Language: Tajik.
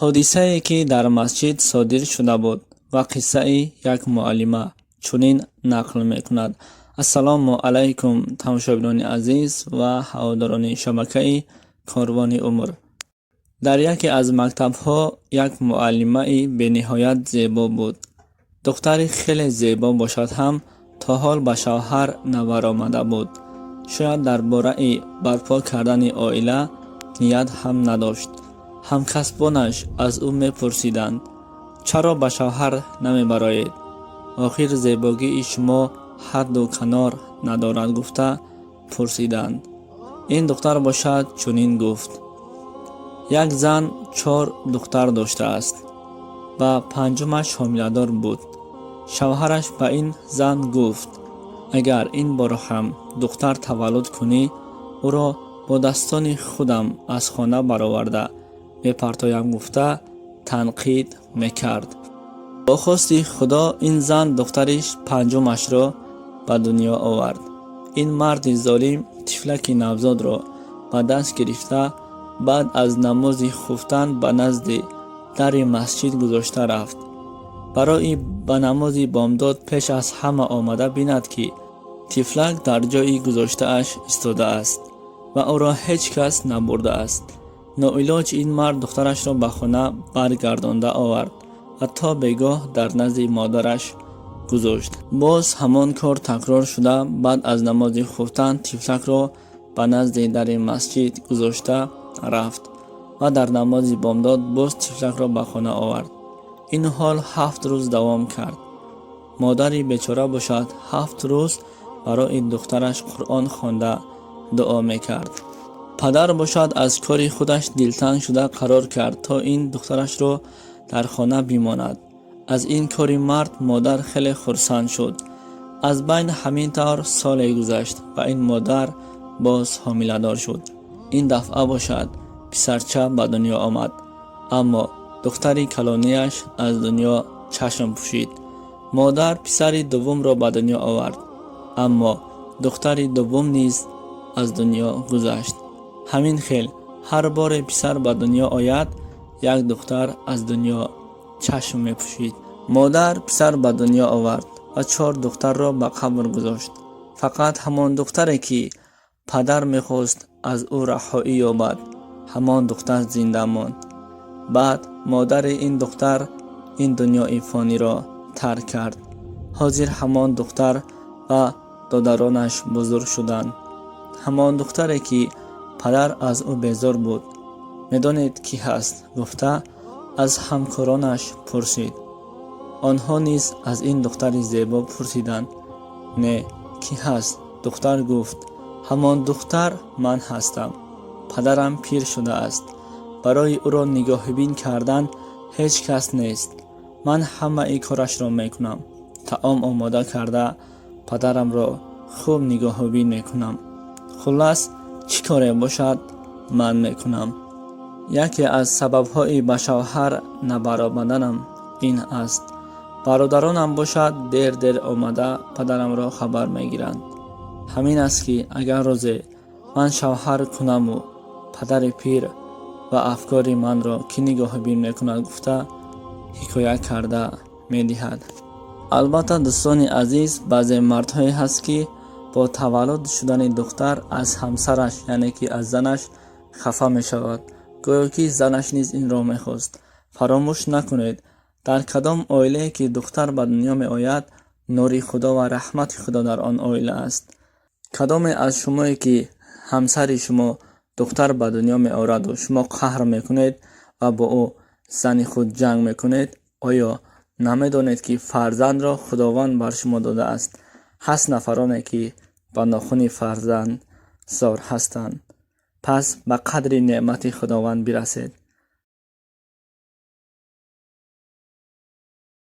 ҳодисае ки дар масҷид содир шуда буд ва қиссаи як муаллима чунин нақл мекунад. ассалому алайкум тамошобинони азиз ва ҳаводорони шабакаи корвони умр. дар яке аз мактабҳо як муаллимаи бениҳоят зебо буд. духтари хеле зебо бошад ҳам то ҳол ба шавҳар наваромада буд. шояд дар бораи барпо кардани оила ният ҳам надошт. ҳамкасбонаш аз ӯ мепурсиданд: чаро ба шавҳар намебароед? охир зебогии шумо ҳадду канор надорад, гуфта пурсиданд. ин духтар бошад чунин гуфт: як зан 4 духтар доштааст ва панҷумаш ҳомиладор буд. шавҳараш ба ин зан гуфт: агар ин бор ҳам духтар таваллуд кунӣ, ӯро бо дастони худам аз хона бароварда мепартоям, гуфта танқид мекард. бо хости худо ин зан духтари панҷумашро ба дунё овард. ин марди золим тифлаки навзодро ба даст гирифта, баъд аз намози хуфтан ба назди дари масҷид гузошта рафт. барои ба намози бомдод пеш аз ҳама омада бинад ки тифлак дар ҷои гузоштааш истодааст ва ӯро ҳеҷ кас набурдааст. ноилоҷ ин мард духтарашро ба хона баргардонда овард ва то бегоҳ дар назди модараш гузошт. боз ҳамон кор такрор шуда, баъд аз намози хуфтан тифлакро ба назди дари масҷид гузошта рафт ва дар намози бомдод боз тифлакро ба хона овард. ин ҳол 7 рӯз давом кард. модари бечора бошад 7 рӯз барои духтараш қуръон хонда дуо мекард. падар бошад аз кори худаш дилтанг шуда қарор кард то ин духтарашро дар хона бимонад. аз ин кори мард модар хеле хурсанд шуд. аз байни ҳамин тавр соле гузашт ва ин модар боз ҳомиладор шуд. ин дафъа бошад писарча ба дунё омад, аммо духтари калонияш аз дунё чашм пӯшид. модар писари дуввумро ба дунё овард, аммо духтари дуввум низ аз дунё гузашт. ҳамин хел ҳар боре писар ба дунё ояд, як духтар аз дунё чашм мепӯшид. модар писар ба дунё овард ва 4 духтарро ба қабр гузошт. фақат ҳамон духтаре ки падар мехост аз ӯ раҳоӣ ёбад, ҳамон духтар зинда монд. баъд модари ин духтар ин дунёи фониро тарк кард. ҳозир ҳамон духтар ва додаронаш бузург шуданд. ҳамон духтаре ки падар аз ӯ безор буд. медонед кӣ ҳаст? гуфта аз ҳамкоронаш пурсид. онҳо низ аз ин духтари зебо пурсиданд: не, кӣ ҳаст? духтар гуфт: ҳамон духтар ман ҳастам. падарам пир шудааст. барои ӯро нигоҳубин кардан ҳеҷ кас нест. ман ҳамаи корашро мекунам. таом омода карда падарамро хуб нигоҳубин мекунам. хуллас чӣ коре бошад ман мекунам. яке аз сабабҳои ба шавҳар набаромаданам ин аст. бародаронам бошад дер омада падарамро хабар мегиранд. ҳамин аст ки агар рӯзе ман шавҳар кунаму падари пир ва афкори манро кӣ нигоҳубин мекунад, гуфта ҳикоя карда медиҳад. албатта дӯстони азиз, баъзе мардҳое ҳаст ки бо таваллуд шудани духтар аз ҳамсараш, яъне ки аз занаш хафа мешавад, гӯё ки занаш низ инро мехост. фаромӯш накунед, дар кадом оилае ки духтар ба дунё меояд, нури худо ва раҳмати худо дар он оила аст. кадоме аз шумое ки ҳамсари шумо духтар ба дунё меораду шумо қаҳр мекунед ва бо ӯ зани худ ҷанг мекунед, оё намедонед ки фарзандро худованд бар шумо додааст? ҳаст нафароне ки ба нохуни фарзанд зор ҳастанд. пас ба қадри неъмати худованд бирасед.